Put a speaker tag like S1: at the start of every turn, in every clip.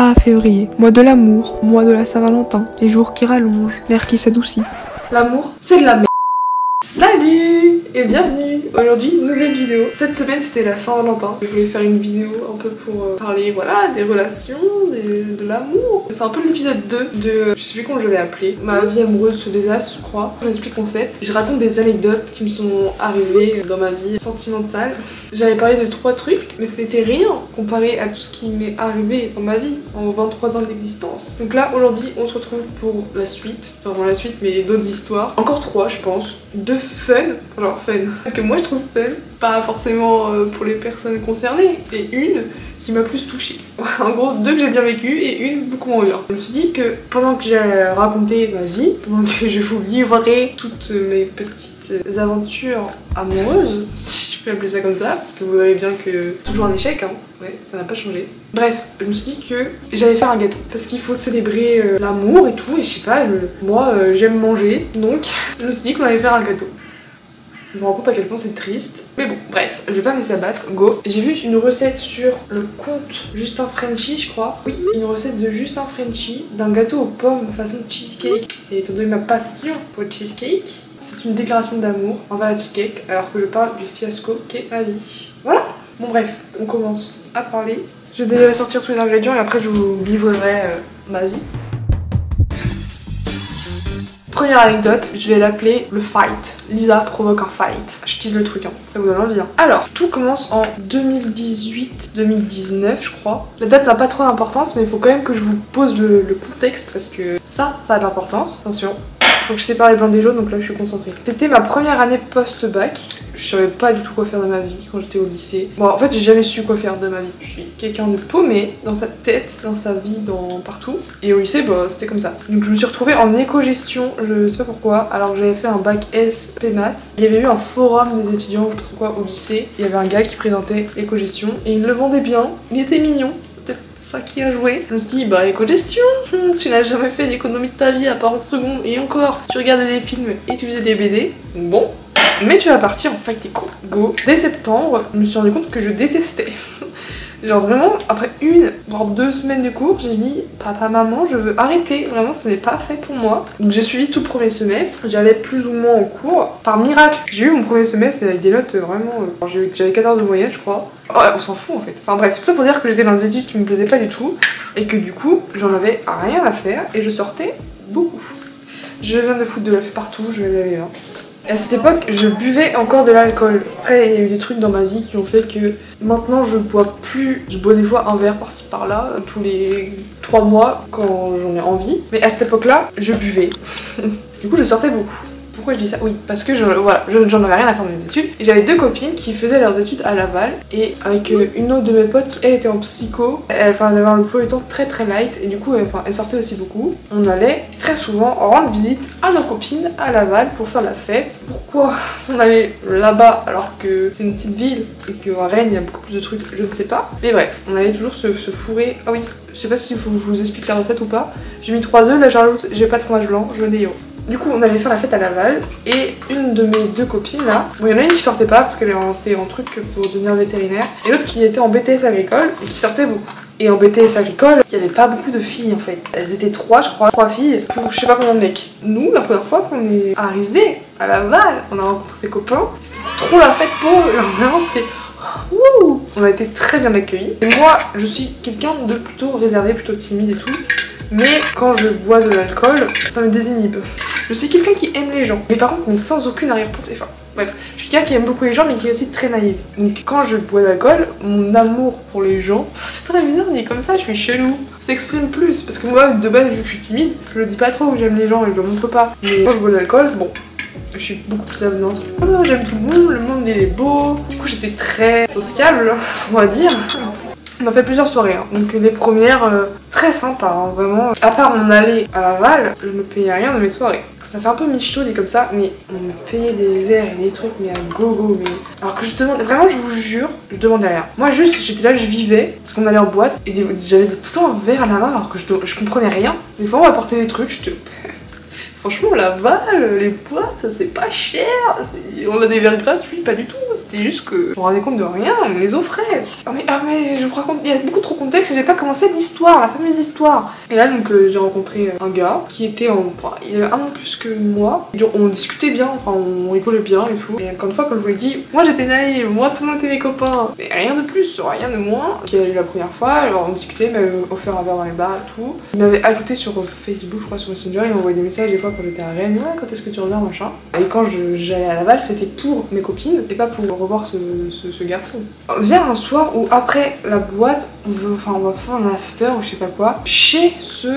S1: Ah, février, mois de l'amour, mois de la Saint-Valentin, les jours qui rallongent, l'air qui s'adoucit. L'amour, c'est de la merde. Salut et bienvenue. Aujourd'hui, nouvelle vidéo. Cette semaine, c'était la Saint-Valentin. Je voulais faire une vidéo un peu pour parler, voilà, des relations, de l'amour. C'est un peu l'épisode 2 de, je sais plus comment je l'ai appelé, ma vie amoureuse se désastre, je crois. Je vous explique le concept. Je raconte des anecdotes qui me sont arrivées dans ma vie sentimentale. J'avais parlé de 3 trucs, mais c'était rien comparé à tout ce qui m'est arrivé dans ma vie en 23 ans d'existence. Donc là, aujourd'hui, on se retrouve pour la suite. Enfin, vraiment la suite, mais d'autres histoires. Encore 3, je pense. 2 fun, genre fun, que moi je trouve fun, pas forcément pour les personnes concernées, et une qui m'a plus touchée. En gros, 2 que j'ai bien vécu et une beaucoup moins bien. Je me suis dit que pendant que j'ai raconté ma vie, pendant que je vous livrerai toutes mes petites aventures amoureuses, si je peux appeler ça comme ça, parce que vous voyez bien que c'est toujours un échec, hein. Ouais, ça n'a pas changé. Bref, je me suis dit que j'allais faire un gâteau parce qu'il faut célébrer l'amour et tout, et je sais pas, moi j'aime manger, donc je me suis dit qu'on allait faire un gâteau. Je me rends compte à quel point c'est triste. Mais bon, bref, je vais pas me laisser abattre, go. J'ai vu une recette sur le compte Justin Frenchy, je crois. Oui, une recette de Justin Frenchy d'un gâteau aux pommes façon cheesecake. Et étant donné ma passion pour le cheesecake, c'est une déclaration d'amour envers le cheesecake, alors que je parle du fiasco qu'est ma vie. Voilà. Bon bref, on commence à parler. Je vais déjà sortir tous les ingrédients et après je vous livrerai ma vie. Première anecdote, je vais l'appeler le fight. Lisa provoque un fight. Je tease le truc, hein. Ça vous donne envie. Hein. Alors, tout commence en 2018-2019, je crois. La date n'a pas trop d'importance, mais il faut quand même que je vous pose le contexte parce que ça a de l'importance. Attention. Faut que je sépare les blancs des jaunes, donc là je suis concentrée. C'était ma première année post-bac. Je savais pas du tout quoi faire de ma vie quand j'étais au lycée. Bon, en fait, j'ai jamais su quoi faire de ma vie. Je suis quelqu'un de paumé dans sa tête, dans sa vie, partout. Et au lycée, bah, c'était comme ça. Donc je me suis retrouvée en éco-gestion, je sais pas pourquoi, alors que j'avais fait un bac S P-Math. Il y avait eu un forum des étudiants, je sais pas trop quoi, au lycée. Il y avait un gars qui présentait éco-gestion et il le vendait bien. Il était mignon. Ça qui a joué. Je me suis dit, bah éco-gestion, tu n'as jamais fait d'économie de ta vie à part en seconde, et encore, tu regardais des films et tu faisais des BD. Bon, mais tu vas partir en fac éco. Go. Dès septembre, je me suis rendu compte que je détestais. Genre vraiment, après 1 voire 2 semaines de cours, j'ai dit papa, maman, je veux arrêter, vraiment ce n'est pas fait pour moi. Donc j'ai suivi tout le premier semestre, j'allais plus ou moins en cours. Par miracle, j'ai eu mon premier semestre avec des notes vraiment... j'avais 14 de moyenne je crois. Ouais, on s'en fout en fait. Enfin bref, tout ça pour dire que j'étais dans des études qui me plaisaient pas du tout et que du coup, j'en avais rien à faire et je sortais beaucoup. Je viens de foutre de l'œuf partout, je vais laver là. À cette époque, je buvais encore de l'alcool. Après, il y a eu des trucs dans ma vie qui ont fait que maintenant je bois plus. Je bois des fois un verre par-ci par-là, tous les 3 mois quand j'en ai envie. Mais à cette époque-là, je buvais. Du coup, je sortais beaucoup. Pourquoi je dis ça? Oui, parce que j'en avais rien à faire de mes études. Et j'avais 2 copines qui faisaient leurs études à Laval. Et avec une autre de mes potes qui, elle, était en psycho. Elle avait un emploi du temps très light. Et du coup, elle sortait aussi beaucoup. On allait très souvent rendre visite à nos copines à Laval pour faire la fête. Pourquoi on allait là-bas alors que c'est une petite ville et qu'à Rennes, il y a beaucoup plus de trucs, je ne sais pas. Mais bref, on allait toujours se fourrer. Ah oui, je sais pas s'il faut que je vous explique la recette ou pas. J'ai mis 3 œufs, là j'ajoute, j'ai pas de fromage blanc, je veux des yaourts. Du coup, on allait faire la fête à Laval et une de mes 2 copines là, bon, il y en a une qui sortait pas parce qu'elle était en truc pour devenir vétérinaire et l'autre qui était en BTS agricole et qui sortait beaucoup. Et en BTS agricole, il y avait pas beaucoup de filles en fait. Elles étaient 3, je crois, 3 filles pour je sais pas combien de mecs. Nous, la première fois qu'on est arrivé à Laval, on a rencontré ses copains, c'était trop la fête pour eux. Genre vraiment, c'était... Wouh! On a été très bien accueillis. Et moi, je suis quelqu'un de plutôt réservé, plutôt timide et tout. Mais quand je bois de l'alcool, ça me désinhibe. Je suis quelqu'un qui aime les gens, mais par contre, mais sans aucune arrière-pensée. Enfin, bref, je suis quelqu'un qui aime beaucoup les gens, mais qui est aussi très naïf. Donc quand je bois de l'alcool, mon amour pour les gens, c'est très bizarre, mais comme ça, je suis chelou. S'exprime plus, parce que moi, de base, vu que je suis timide, je le dis pas trop, j'aime les gens et je le montre pas. Mais quand je bois de l'alcool, bon, je suis beaucoup plus avenante. Oh, j'aime tout le monde il est beau. Du coup, j'étais très sociable, on va dire. On a fait plusieurs soirées, hein. Donc les premières très sympas, hein, vraiment. À part mon allée à Laval, je me payais rien de mes soirées. Ça fait un peu michto dit comme ça, mais on me payait des verres et des trucs, mais à gogo, mais... Alors que je demandais, vraiment je vous jure, je demandais rien. Moi juste, j'étais là, je vivais, parce qu'on allait en boîte, et j'avais tout le temps un verre à la main, alors que je comprenais rien. Des fois on m'apportait des trucs, je te... Franchement, Laval, les boîtes, c'est pas cher. On a des verres gratuits, pas du tout. c'était juste que on rendait compte de rien, on me les offrait. Mais je vous raconte, il y a beaucoup trop de contexte et j'ai pas commencé l'histoire, la fameuse histoire. Et là donc j'ai rencontré un gars qui était il avait un an plus que moi. On discutait bien, enfin on rigolait bien et tout. Et encore une fois quand je vous l'ai dit, moi j'étais naïve, moi tout le monde était mes copains. Mais rien de plus, rien de moins. Qui a eu la première fois, alors on discutait, il m'avait offert un verre dans les bars et tout. Il m'avait ajouté sur Facebook, je crois sur Messenger, il m'envoyait des messages des fois quand j'étais à Rennes, ouais quand est-ce que tu reviens machin. Et quand j'allais à Laval, c'était pour mes copines et pas pour revoir ce garçon. Vient un soir où après la boîte, on va faire un after ou je sais pas quoi, chez ce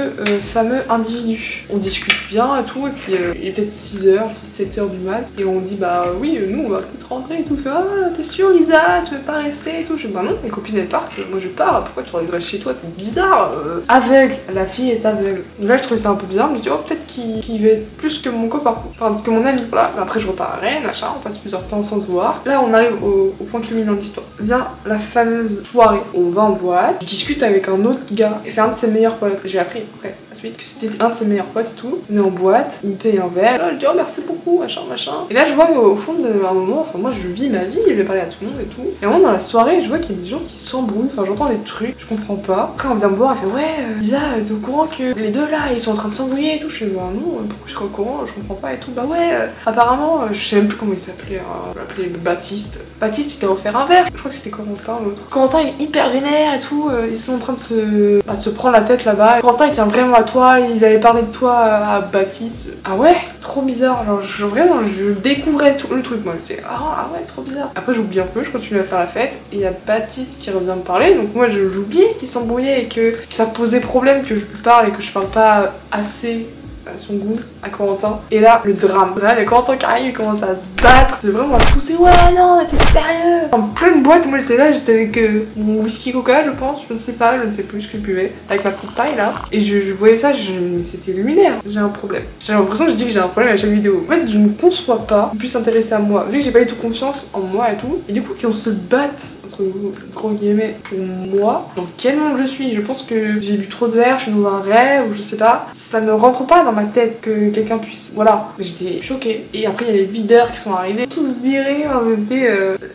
S1: fameux individu. On discute bien et tout, et puis il est peut-être 6h, 6-7h du mat, et on dit bah oui, nous on va peut-être rentrer et tout. Fait, ah t'es sûre Lisa, tu veux pas rester et tout. Je dis bah non, mes copines elles partent, moi je pars, pourquoi tu resterais chez toi, t'es bizarre. Aveugle, la fille est aveugle. Donc là je trouvais ça un peu bizarre, je me dis oh peut-être qu'il va être plus que mon copain, enfin que mon ami. Voilà, après je repars à Rennes, machin, on passe plusieurs temps sans se voir. Là on arrive au point culminant de l'histoire. Vient la fameuse soirée, on va en boîte, je discute avec un autre gars, et c'est un de ses meilleurs potes. J'ai appris après la suite que c'était un de ses meilleurs potes et tout. On est en boîte, il me paye un verre, là je dis oh merci beaucoup, machin. Et là je vois au fond d'un moment, enfin moi je vis ma vie, je vais parler à tout le monde et tout. Et à un moment dans la soirée, je vois qu'il y a des gens qui s'embrouillent, enfin j'entends des trucs, je comprends pas. Après on vient me voir, elle fait ouais Lisa, t'es au courant que les deux là ils sont en train de s'embrouiller et tout. Je fais bah non, pourquoi je serais au courant, je comprends pas et tout. Bah ouais, apparemment, je sais même plus comment il s'appelait, je l'appelais Baptiste. Baptiste il t'a offert un verre, je crois que c'était Corentin l'autre. Corentin il est hyper vénère et tout, ils sont en train de se prendre la tête là-bas. Corentin il tient vraiment à toi, il avait parlé de toi à Baptiste. Ah ouais, trop bizarre, genre vraiment je découvrais tout le truc moi, j'étais ah ouais trop bizarre. Après j'oublie un peu, je continue à faire la fête et il y a Baptiste qui revient me parler, donc moi j'oubliais qu'il s'embrouillait et que ça posait problème que je lui parle et que je parle pas assez à son goût, à Corentin. Et là, le drame. Là, il y a Corentin qui arrive, il commence à se battre. C'est vraiment à pousser. Ouais, non, mais t'es sérieux? En pleine boîte, moi j'étais là, j'étais avec mon whisky coca, je pense, je ne sais pas, je ne sais plus ce que je buvais. Avec ma petite paille là. Et je voyais ça, mais c'était luminaire. J'ai un problème. J'ai l'impression que je dis que j'ai un problème à chaque vidéo. En fait, je ne conçois pas qu'on puisse s'intéresser à moi. Vu que j'ai pas du tout confiance en moi et tout. Et du coup, qu'on se batte entre gros guillemets pour moi, dans quel monde je suis. Je pense que j'ai bu trop de verre, je suis dans un rêve ou je sais pas. Ça ne rentre pas dans ma tête que quelqu'un puisse. Voilà, j'étais choquée. Et après il y a les videurs qui sont arrivés, tous virés,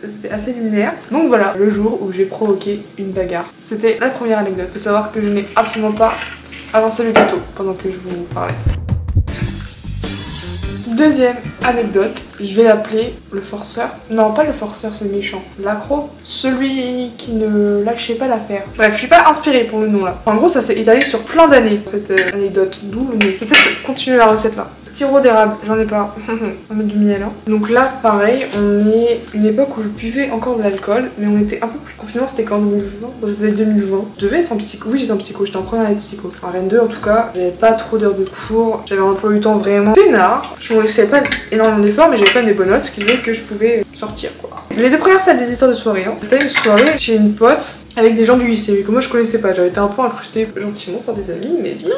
S1: c'était assez luminaire. Donc voilà, le jour où j'ai provoqué une bagarre. C'était la première anecdote. Faut savoir que je n'ai absolument pas avancé le gâteau pendant que je vous parlais. Deuxième anecdote, je vais l'appeler le forceur. Non, pas le forceur, c'est méchant. L'accro, celui qui ne lâchait pas l'affaire. Bref, je suis pas inspirée pour le nom là. En gros, ça s'est étalé sur plein d'années, cette anecdote, d'où le nom. Peut-être continuer la recette là. Sirop d'érable, j'en ai pas. On va mettre du miel. Hein. Donc là, pareil, on est une époque où je buvais encore de l'alcool, mais on était un peu plus confinement, c'était quand 2020. C'était 2020. Je devais être en psycho. Oui, j'étais en psycho, j'étais en première année de psycho. En Rennes 2 en tout cas, j'avais pas trop d'heures de cours, j'avais un emploi du temps vraiment peinard. Je me laissais pas énormément d'efforts, mais j'avais quand même des bonnes notes, ce qui faisait que je pouvais sortir quoi. Les deux premières salles des histoires de soirée, hein. C'était une soirée chez une pote avec des gens du lycée que moi je connaissais pas. J'avais été un peu incrustée gentiment par des amis, mais viens.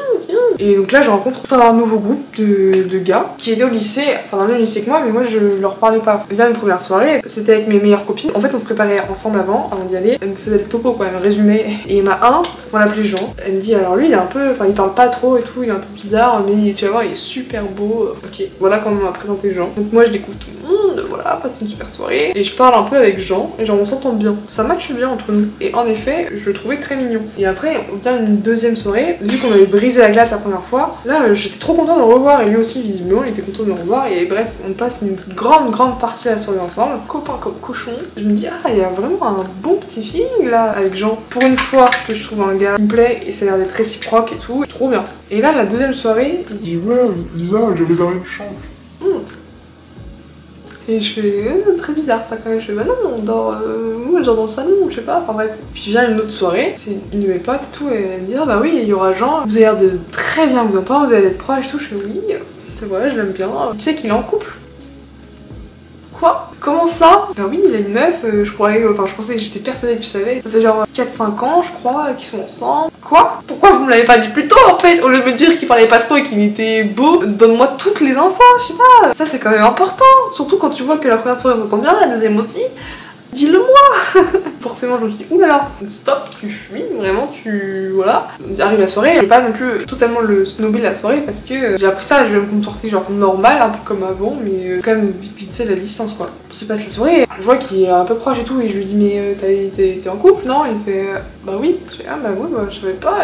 S1: Et donc là je rencontre un nouveau groupe de gars qui étaient au lycée, enfin dans le même lycée que moi, mais moi je leur parlais pas. Vient une première soirée, c'était avec mes meilleures copines. En fait on se préparait ensemble avant d'y aller. Elle me faisait le topo quoi, elle me résumait. Et il y en a un, on l'appelait Jean. Elle me dit alors lui il est un peu, enfin il parle pas trop et tout, il est un peu bizarre, mais tu vas voir il est super beau. Ok, voilà comment on m'a présenté Jean. Donc moi je découvre tout le monde, voilà, passe une super soirée. Et je parle un peu avec Jean, et genre on s'entend bien. Ça matche bien entre nous. Et en effet, je le trouvais très mignon. Et après, on vient une deuxième soirée, vu qu'on avait brisé la glace la première fois, là j'étais trop content de le revoir, et lui aussi visiblement il était content de me revoir, et bref, on passe une grande partie de la soirée ensemble, copains comme cochons. Je me dis, ah, il y a vraiment un bon petit feeling là avec Jean. Pour une fois que je trouve un gars qui me plaît, et ça a l'air d'être réciproque et tout, trop bien. Et là, la deuxième soirée, il dit, ouais, Lisa, j'allais dans les chambres. Et je fais très bizarre ça quand même. Je fais bah non, on dort, moi je dors dans le salon, je sais pas, enfin bref. Puis vient une autre soirée, c'est une de mes potes et tout, et elle me dit ah bah oui, il y aura Jean, vous avez l'air de très bien vous entendre, vous allez être proche et tout. Je fais oui, c'est vrai, je l'aime bien. Tu sais qu'il est en couple? Quoi? Comment ça? Bah oui, il a une meuf, je pensais, j'étais persuadée que tu savais. Ça fait genre 4-5 ans, je crois, qu'ils sont ensemble. Quoi? Pourquoi vous me l'avez pas dit plus tôt en fait? Au lieu de me dire qu'il parlait pas trop et qu'il était beau, donne-moi toutes les infos, je sais pas. Ça c'est quand même important. Surtout quand tu vois que la première soirée on s'entend bien, la deuxième aussi. dis-le-moi. Forcément je me suis dit oulala, stop, tu fuis, vraiment voilà. Arrive la soirée, je vais pas non plus totalement le snobber la soirée parce que j'ai appris ça, je vais me comporter genre normal, un peu comme avant, mais quand même vite fait la distance quoi. Se passe la soirée, je vois qu'il est un peu proche et tout, et je lui dis mais t'es en couple non? Il me fait bah oui. Je fais ah bah oui, bah, je savais pas.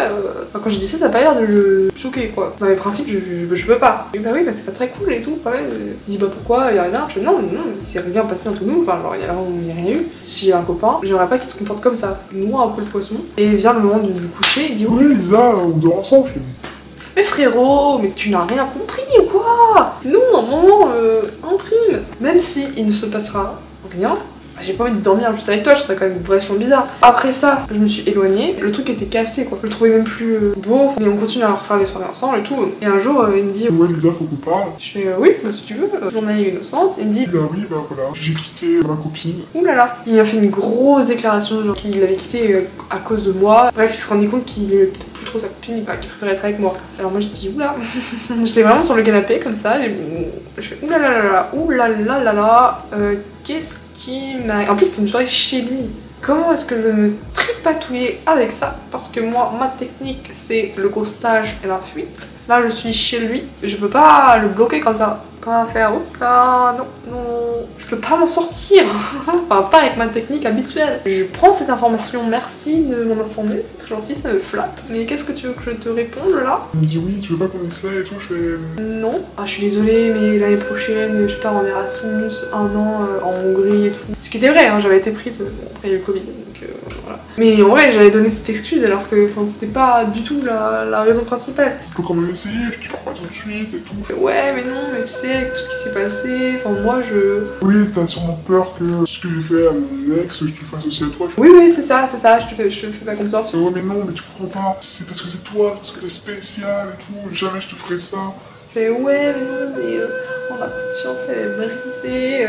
S1: Enfin, quand je dis ça, ça a pas l'air de le choquer quoi. Dans les principes, je peux pas. Et bah oui, bah c'est pas très cool et tout quand même. Il dit bah pourquoi, y a rien. Je fais non, mais c'est rien passé entre nous, enfin genre y a rien eu. Si j'ai un copain, j'aimerais pas qu'il se comporte comme ça. Il noie un peu le poisson. Et vient le moment du coucher, il dit
S2: oui Lisa, on dort ensemble.
S1: Mais frérot, mais tu n'as rien compris ou quoi? Non, à un moment, imprime. Même si il ne se passera rien, j'ai pas envie de dormir juste avec toi, je trouve ça quand même vachement bizarre. Après ça, je me suis éloignée, le truc était cassé quoi, je le trouvais même plus beau, mais on continue à refaire des soirées ensemble et tout. Et un jour, il me dit
S2: ouais Lisa, faut qu'on parle.
S1: Je fais oui, bah, si tu veux, journée innocente. Il me dit
S2: bah oui, bah voilà, j'ai quitté ma copine.
S1: Ouh là là. Il m'a fait une grosse déclaration, genre qu'il l'avait quitté à cause de moi. Bref, il se rendait compte qu'il aimait peut-être plus trop sa copine, enfin, qu'il préférait être avec moi. Alors moi j'ai dit oula. J'étais vraiment sur le canapé comme ça, je fais oula là là là, oula là là là, qu'est-ce en plus c'était une soirée chez lui. Comment est-ce que je vais me tripatouiller avec ça? Parce que moi, ma technique c'est le ghostage et la fuite. Là je suis chez lui, je peux pas le bloquer comme ça. Pas faire oups là, non, je peux pas m'en sortir. Enfin pas avec ma technique habituelle. Je prends cette information, merci de m'en informer, c'est très gentil, ça me flatte. Mais qu'est-ce que tu veux que je te réponde là?
S2: Il me dit oui, tu veux pas qu'on essaie et tout, je fais
S1: non. Ah je suis désolée mais l'année prochaine je pars en Erasmus, un an en Hongrie et tout. Ce qui était vrai, hein, j'avais été prise, bon, après il y a eu le Covid donc voilà. Mais en vrai j'avais donné cette excuse alors que c'était pas du tout la raison principale.
S2: Il faut quand même essayer, puis tu pars pas tout de suite et tout.
S1: Ouais mais non, mais tu sais, avec tout ce qui s'est passé, enfin moi je...
S2: Oui, t'as sûrement peur que ce que j'ai fait à mon ex, je te le fasse aussi à toi.
S1: Oui c'est ça, je te fais pas confiance.
S2: Ouais mais non, mais tu comprends pas, c'est parce que c'est toi, parce que t'es spécial et tout, jamais je te ferai ça.
S1: Mais ouais mais non, mais ma confiance elle est brisée,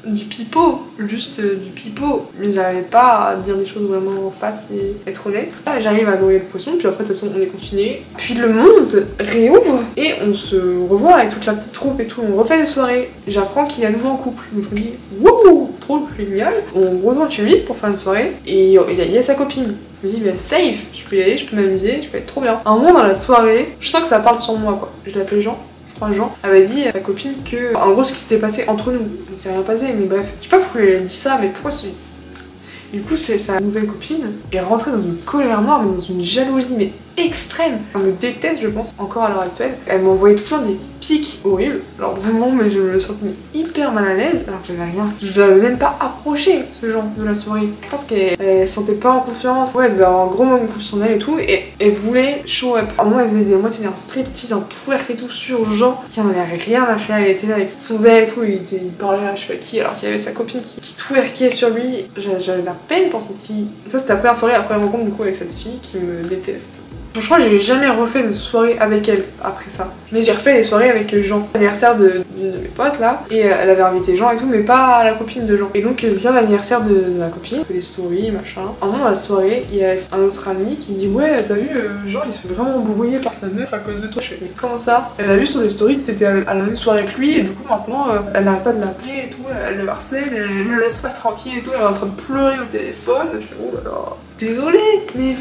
S1: du pipeau, juste du pipeau. Mais j'arrivais pas à dire des choses vraiment en face et être honnête. Là j'arrive à nourrir le poisson, puis après de toute façon on est confiné. Puis le monde réouvre et on se revoit avec toute la petite troupe et tout, on refait des soirées. J'apprends qu'il est à nouveau en couple, donc je me dis wouh, trop génial. On retourne chez lui pour faire une soirée et il y a sa copine. Je me dis bah safe, je peux y aller, je peux m'amuser, je peux être trop bien. À un moment dans la soirée, je sens que ça parle sur moi quoi. Je l'appelle Jean. Jean avait dit à sa copine que, en gros, ce qui s'était passé entre nous, il s'est rien passé, mais bref, je sais pas pourquoi elle a dit ça, mais pourquoi c'est. Du coup, c'est sa nouvelle copine est rentrée dans une colère noire, mais dans une jalousie, mais extrême. Elle me déteste, je pense, encore à l'heure actuelle. Elle m'envoyait tout le temps des pics horribles. Alors vraiment, mais je me sentais hyper mal à l'aise, alors que j'avais rien. Je l'avais même pas approché, ce genre de la soirée. Je pense qu'elle se sentait pas en confiance. Ouais, elle devait avoir un gros manque de confiance en elle et tout. Et elle voulait show up. À un moment, elle faisait des moitiés d'un striptease, un twerk et tout sur Jean, qui en avait rien à faire. Elle était là avec son verre et tout. Il parlait à je sais pas qui, alors qu'il y avait sa copine qui twerkait sur lui. J'avais la peine pour cette fille. Ça, c'était la première soirée, la première rencontre du coup avec cette fille qui me déteste. Je crois que j'ai jamais refait de soirée avec elle après ça. Mais j'ai refait des soirées avec Jean. L'anniversaire d'une de mes potes là. Et elle avait invité Jean et tout, mais pas la copine de Jean. Et donc vient l'anniversaire de ma copine. On fait des stories, machin. Un moment dans la soirée, il y a un autre ami qui dit ouais, t'as vu, Jean il se fait vraiment embrouiller par sa meuf à cause de toi. Je fais mais comment ça? Elle a vu sur les stories que t'étais à la même soirée que lui. Et du coup maintenant, elle n'arrête pas de l'appeler et tout. Elle le harcèle, elle le laisse pas tranquille et tout. Elle est en train de pleurer au téléphone. Je fais oh là là. Désolée, mais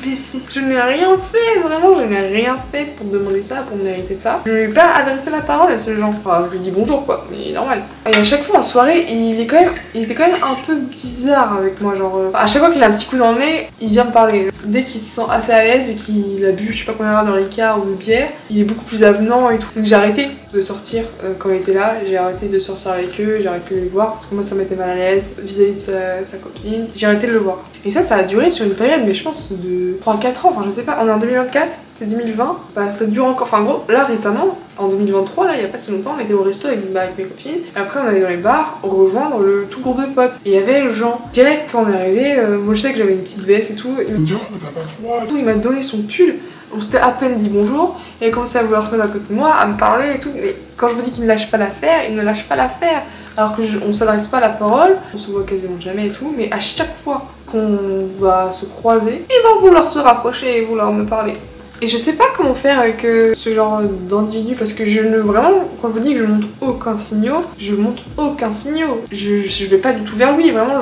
S1: je n'ai rien fait, vraiment, je n'ai rien fait pour demander ça, pour mériter ça. Je lui ai pas adressé la parole à ce genre. Enfin, je lui dis bonjour quoi, mais normal. Et à chaque fois en soirée, il était quand même un peu bizarre avec moi, genre à chaque fois qu'il a un petit coup dans le nez, il vient me parler. Dès qu'il se sent assez à l'aise et qu'il a bu je sais pas combien de Ricard ou de bière, il est beaucoup plus avenant et tout. Donc j'ai arrêté de sortir quand il était là, j'ai arrêté de sortir avec eux, j'ai arrêté de les voir parce que moi ça m'était mal à l'aise vis-à-vis de sa copine. J'ai arrêté de le voir. Et ça a duré sur une période, mais je pense de 3-4 ans, enfin je sais pas, on est en 2024, c'était 2020, bah ça dure encore, enfin en gros, là récemment, en 2023, là il y a pas si longtemps, on était au resto avec mes copines, et après on allait dans les bars rejoindre le tout groupe de potes. Et il y avait Jean. Direct quand on est arrivé, moi je sais que j'avais une petite veste et tout, il me dit
S2: oh mais t'as pas froid.
S1: Il m'a donné son pull, on s'était à peine dit bonjour, et il a commencé à vouloir se mettre à côté de moi, à me parler et tout, mais quand je vous dis qu'il ne lâche pas l'affaire, il ne lâche pas l'affaire. Alors que on s'adresse pas à la parole, on se voit quasiment jamais et tout, mais à chaque fois qu'on va se croiser, il va vouloir se rapprocher et vouloir me parler. Et je sais pas comment faire avec ce genre d'individu parce que vraiment, quand je vous dis que je montre aucun signal, je montre aucun signal. Je vais pas du tout vers lui, vraiment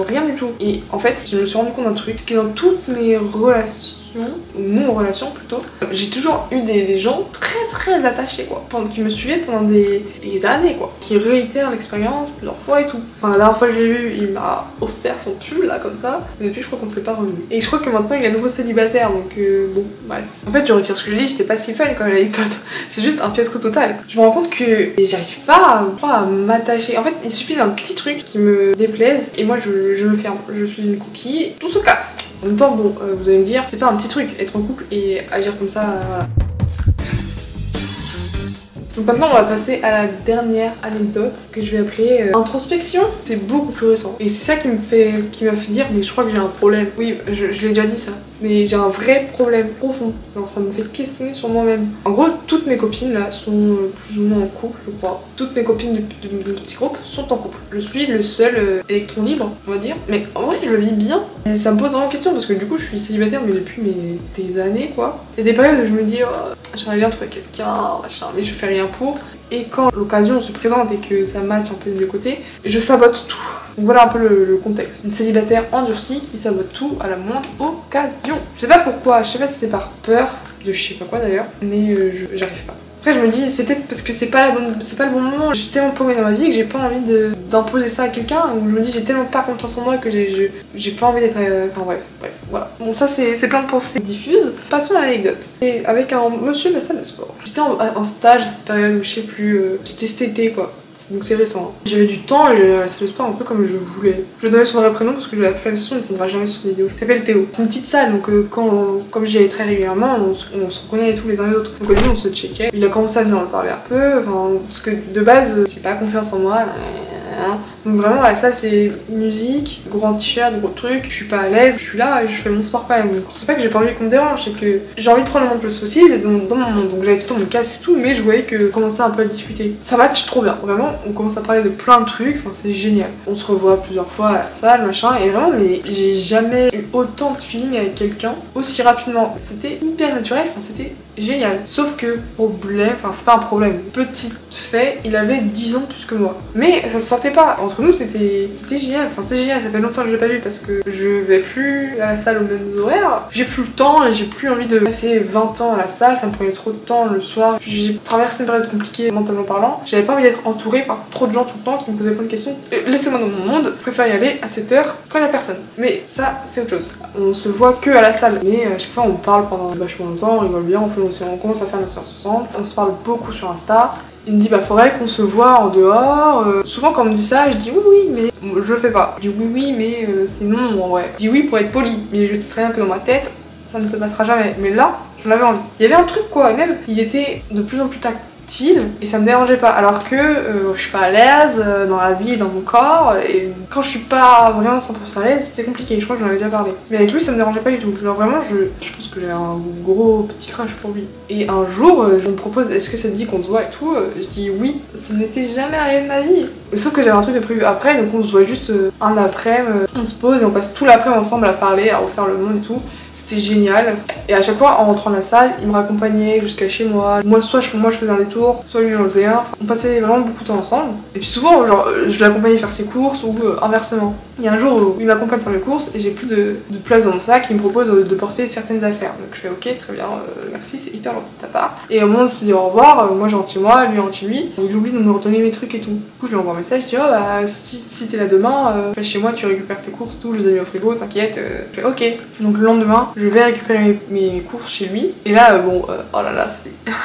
S1: rien du tout. Et en fait, je me suis rendu compte d'un truc, c'est que dans toutes mes relations, ou nos relations plutôt, j'ai toujours eu des gens très attachés quoi, qui me suivaient pendant des années quoi, qui réitèrent l'expérience plusieurs fois et tout. Enfin la dernière fois que je l'ai vu, il m'a offert son pull là comme ça, et depuis je crois qu'on ne s'est pas revu. Et je crois que maintenant il est à nouveau célibataire, donc bon bref. En fait je retire ce que je dis, c'était pas si fun comme l'anecdote, c'est juste un fiasco total. Je me rends compte que j'arrive pas à m'attacher, en fait il suffit d'un petit truc qui me déplaise et moi je me ferme, je suis une coquille, tout se casse. En même temps, bon, vous allez me dire, c'est pas un petit truc, être en couple et agir comme ça, voilà. Donc maintenant on va passer à la dernière anecdote que je vais appeler introspection. C'est beaucoup plus récent. Et c'est ça qui m'a fait dire mais je crois que j'ai un problème. Oui, je l'ai déjà dit ça. Mais j'ai un vrai problème profond. Genre ça me fait questionner sur moi-même. En gros, toutes mes copines là sont plus ou moins en couple, je crois. Toutes mes copines de mon petit groupe sont en couple. Je suis le seul électron libre, on va dire. Mais en vrai, je le vis bien. Et ça me pose vraiment question parce que du coup, je suis célibataire mais depuis des années quoi. Il y a des périodes où je me dis oh, j'aimerais bien trouver quelqu'un, machin, mais je fais rien pour. Et quand l'occasion se présente et que ça match un peu des deux côtés, je sabote tout. Donc voilà un peu le contexte. Une célibataire endurcie qui sabote tout à la moindre occasion. Je sais pas pourquoi, je sais pas si c'est par peur de je sais pas quoi d'ailleurs, mais j'arrive pas. Après je me dis c'est peut-être parce que c'est pas le bon moment. Je suis tellement paumée dans ma vie que j'ai pas envie d'imposer ça à quelqu'un. Ou je me dis j'ai tellement pas confiance en moi que j'ai pas envie d'être... Enfin bref, voilà. Bon ça c'est plein de pensées diffuses. Passons à l'anecdote. Et avec un monsieur de la salle de sport. J'étais en stage à cette période où je sais plus... C'était cet été quoi. Donc c'est récent. J'avais du temps et j'allais à la salle de sport un peu comme je voulais. Je lui donnais son vrai prénom parce que je l'avais fait la session et qu'on ne verra jamais sur vidéo. Je s'appelle Théo. C'est une petite salle donc comme j'y allais très régulièrement, on se reconnaît tous les uns les autres. Donc au début on se checkait. Il a commencé à venir me parler un peu, parce que de base j'ai pas confiance en moi. Donc vraiment la salle c'est musique, grand t-shirt, gros truc, je suis pas à l'aise, je suis là et je fais mon sport quand même. Donc c'est pas que j'ai pas envie qu'on me dérange, c'est que j'ai envie de prendre le moins de place possible dans mon monde. Donc j'avais tout le temps mon casque et tout, mais je voyais que commençait un peu à discuter. Ça match trop bien, vraiment, on commence à parler de plein de trucs, enfin c'est génial. On se revoit plusieurs fois à la salle, machin, et vraiment mais j'ai jamais eu autant de feeling avec quelqu'un aussi rapidement. C'était hyper naturel, enfin c'était génial. Sauf que problème, enfin c'est pas un problème, petit fait, il avait 10 ans plus que moi. Mais ça se sentait pas. Entre nous c'était génial, enfin c'est génial, ça fait longtemps que je l'ai pas vu parce que je vais plus à la salle aux mêmes horaires. J'ai plus le temps et j'ai plus envie de passer 20 ans à la salle, ça me prenait trop de temps le soir. J'ai traversé une période compliquée mentalement parlant. J'avais pas envie d'être entourée par trop de gens tout le temps qui me posaient plein de questions. Laissez-moi dans mon monde, je préfère y aller à 7h quand il y a personne. Mais ça c'est autre chose. On se voit que à la salle, mais à chaque fois on parle pendant vachement longtemps, on rigole bien, on fait nos séances, on commence à faire nos séances ensemble. On se parle beaucoup sur Insta. Il me dit bah faudrait qu'on se voit en dehors. Souvent quand on me dit ça, je dis oui mais je le fais pas. Je dis oui mais c'est non en vrai. Je dis oui pour être poli, mais je sais très bien que dans ma tête ça ne se passera jamais. Mais là, j'en avais envie. Il y avait un truc quoi, et même il était de plus en plus tactile et ça me dérangeait pas. Alors que je suis pas à l'aise dans la vie, dans mon corps, et quand je suis pas vraiment 100% à l'aise, c'était compliqué. Je crois que j'en avais déjà parlé. Mais avec lui, ça me dérangeait pas du tout. Genre vraiment, je pense que j'ai un gros petit crush pour lui. Et un jour, je me propose, est-ce que ça te dit qu'on se voit et tout? Je dis oui. Ça n'était jamais arrivé de ma vie. Sauf que j'avais un truc de prévu après, donc on se voit juste un après-midi. On se pose et on passe tout l'après-midi ensemble à parler, à refaire le monde et tout. C'était génial. Et à chaque fois, en rentrant de la salle, il me raccompagnait jusqu'à chez moi. Moi, soit je faisais un détour, soit lui en faisait un. On passait vraiment beaucoup de temps ensemble. Et puis souvent, genre, je l'accompagnais faire ses courses ou inversement. Il y a un jour où il m'accompagne faire mes courses et j'ai plus de place dans mon sac. Il me propose de porter certaines affaires. Donc je fais ok, très bien, merci, c'est hyper gentil de ta part. Et au moment de se dire au revoir, moi je rentre chez moi, lui rentre chez lui. Il oublie de me redonner mes trucs et tout. Du coup, je lui envoie un message, je dis oh bah si t'es là demain, fais chez moi, tu récupères tes courses, tout, je les ai mis au frigo, t'inquiète. Je fais ok. Donc le lendemain, je vais récupérer mes courses chez lui. Et là, oh là là, c'était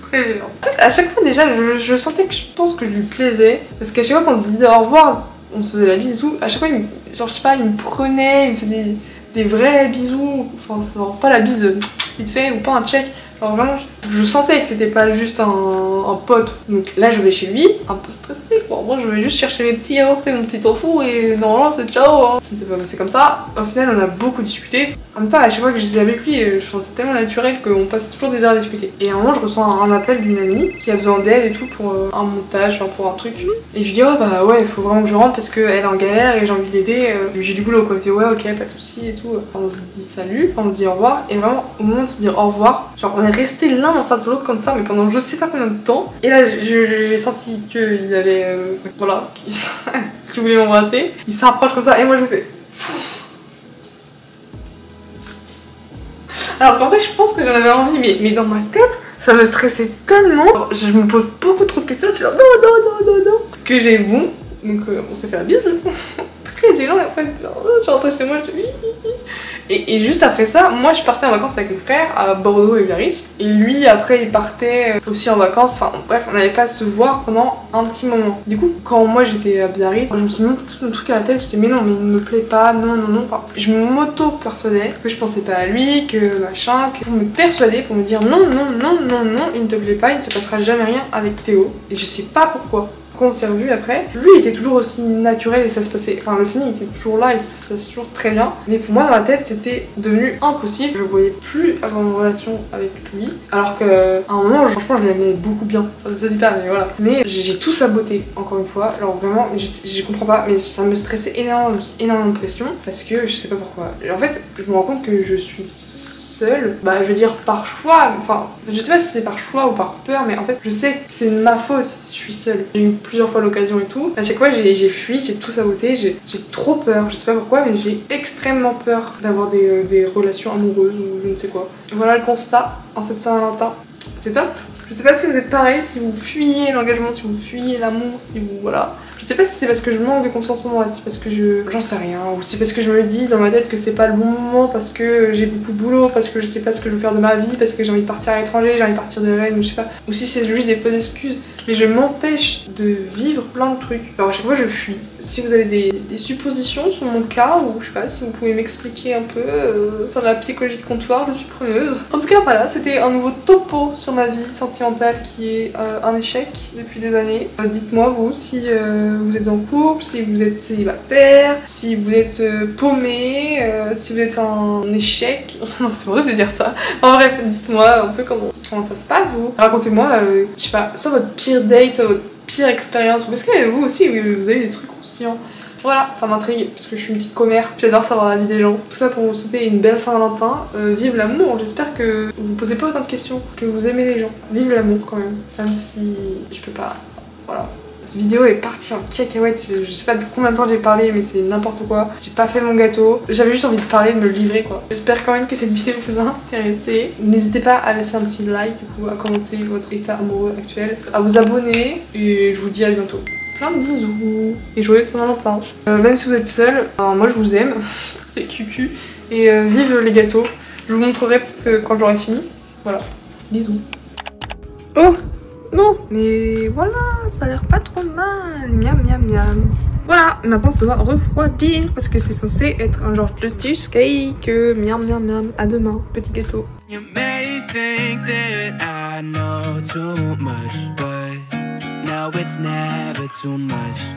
S1: très gênant. En fait, à chaque fois déjà, je sentais que je pense que je lui plaisais. Parce qu'à chaque fois qu'on se disait au revoir, on se faisait la bise et tout. À chaque fois, genre je sais pas, il me prenait, il me faisait des vrais bisous. Enfin, c'est genre pas la bise vite fait ou pas un check. Genre vraiment, je sentais que c'était pas juste un pote. Donc là, je vais chez lui, un peu stressée quoi. Moi, je vais juste chercher mes petits yaourts et mon petit tofu et normalement, c'est ciao. Hein. Ça ne s'est pas passé comme ça. Au final, on a beaucoup discuté. En même temps, à chaque fois que j'étais avec lui, je pense que c'est tellement naturel qu'on passe toujours des heures à discuter. Et à un moment, je reçois un appel d'une amie qui a besoin d'aide et tout pour un montage, enfin pour un truc. Et je lui dis, oh bah ouais, il faut vraiment que je rentre parce qu'elle est en galère et j'ai envie de l'aider. J'ai du boulot quoi. Elle fait, ouais, ok, pas de soucis et tout. Enfin, on se dit salut, enfin, on se dit au revoir. Et vraiment, au moment de se dire au revoir, genre on est restés l'un en face de l'autre comme ça, mais pendant je sais pas combien de temps. Et là, j'ai senti qu'il allait. Voilà. qu'il voulait m'embrasser. Il s'approche comme ça et moi je fais. Alors qu'en vrai je pense que j'en avais envie mais dans ma tête ça me stressait tellement. Alors, je me pose beaucoup trop de questions, je suis genre non que j'ai bon. Donc on s'est fait la bise. Très gênant et après je rentre chez moi, je dis et juste après ça, moi je partais en vacances avec mon frère à Bordeaux et Biarritz. Et lui après il partait aussi en vacances, enfin bref on n'allait pas se voir pendant un petit moment. Du coup quand moi j'étais à Biarritz, je me suis mis tout mon truc à la tête, j'étais mais non mais il ne me plaît pas, non. Enfin je m'auto-persuadais que je pensais pas à lui, que machin, que pour me persuader, pour me dire non, il ne te plaît pas, il ne se passera jamais rien avec Théo. Et je sais pas pourquoi. Quand on s'est revus après, lui il était toujours aussi naturel et ça se passait, enfin le feeling était toujours là et ça se passait toujours très bien. Mais pour moi dans ma tête c'était devenu impossible, je voyais plus avoir une relation avec lui. Alors qu'à un moment franchement je l'aimais beaucoup bien, ça se dit pas mais voilà. Mais j'ai tout saboté encore une fois, alors vraiment je comprends pas mais ça me stressait énormément, énormément de pression parce que je sais pas pourquoi. Et en fait je me rends compte que je suis seule, bah je veux dire par choix, enfin je sais pas si c'est par choix ou par peur mais en fait je sais que c'est ma faute si je suis seule. J'ai eu plusieurs fois l'occasion et tout, à chaque fois j'ai fui, j'ai tout saboté, j'ai trop peur, je sais pas pourquoi mais j'ai extrêmement peur d'avoir des relations amoureuses ou je ne sais quoi. Voilà le constat en cette Saint-Valentin, c'est top. Je sais pas si vous êtes pareil, si vous fuyez l'engagement, si vous fuyez l'amour, si vous voilà. Je sais pas si c'est parce que je manque de confiance en moi, si c'est parce que j'en sais rien, ou c'est parce que je me dis dans ma tête que c'est pas le bon moment, parce que j'ai beaucoup de boulot, parce que je sais pas ce que je veux faire de ma vie, parce que j'ai envie de partir à l'étranger, j'ai envie de partir de Rennes, ou je sais pas. Ou si c'est juste des fausses excuses, mais je m'empêche de vivre plein de trucs. Alors à chaque fois je fuis. Si vous avez des suppositions sur mon cas, ou je sais pas, si vous pouvez m'expliquer un peu, faire de la psychologie de comptoir, je suis preneuse. En tout cas voilà, c'était un nouveau topo sur ma vie sentimentale qui est un échec depuis des années. Dites-moi vous si vous êtes en couple, si vous êtes célibataire, si vous êtes paumé, si vous êtes en échec. Non, c'est horrible de dire ça. En bref, dites-moi un peu comment ça se passe vous. Racontez-moi, je sais pas, soit votre pire date, votre pire expérience, ou parce que vous aussi vous avez des trucs croustillants. Voilà, ça m'intrigue parce que je suis une petite commère, j'adore savoir la vie des gens. Tout ça pour vous souhaiter une belle Saint-Valentin. Vive l'amour, j'espère que vous posez pas autant de questions, que vous aimez les gens. Vive l'amour quand même si je peux pas. Voilà. Cette vidéo est partie en cacahuète, je sais pas de combien de temps j'ai parlé mais c'est n'importe quoi. J'ai pas fait mon gâteau, j'avais juste envie de parler, de me le livrer quoi. J'espère quand même que cette vidéo vous a intéressé. N'hésitez pas à laisser un petit like, du coup, à commenter votre état amoureux actuel, à vous abonner et je vous dis à bientôt. Plein de bisous et joyeux Saint-Valentin. Même si vous êtes seul, moi je vous aime, c'est cucu et vive les gâteaux. Je vous montrerai que quand j'aurai fini. Voilà, bisous. Oh non, mais voilà, ça a l'air pas trop mal. Miam miam miam. Voilà, maintenant ça va refroidir parce que c'est censé être un genre de cheesecake. Miam miam miam. À demain, petit gâteau. You may think that I know too much, but now it's never too much.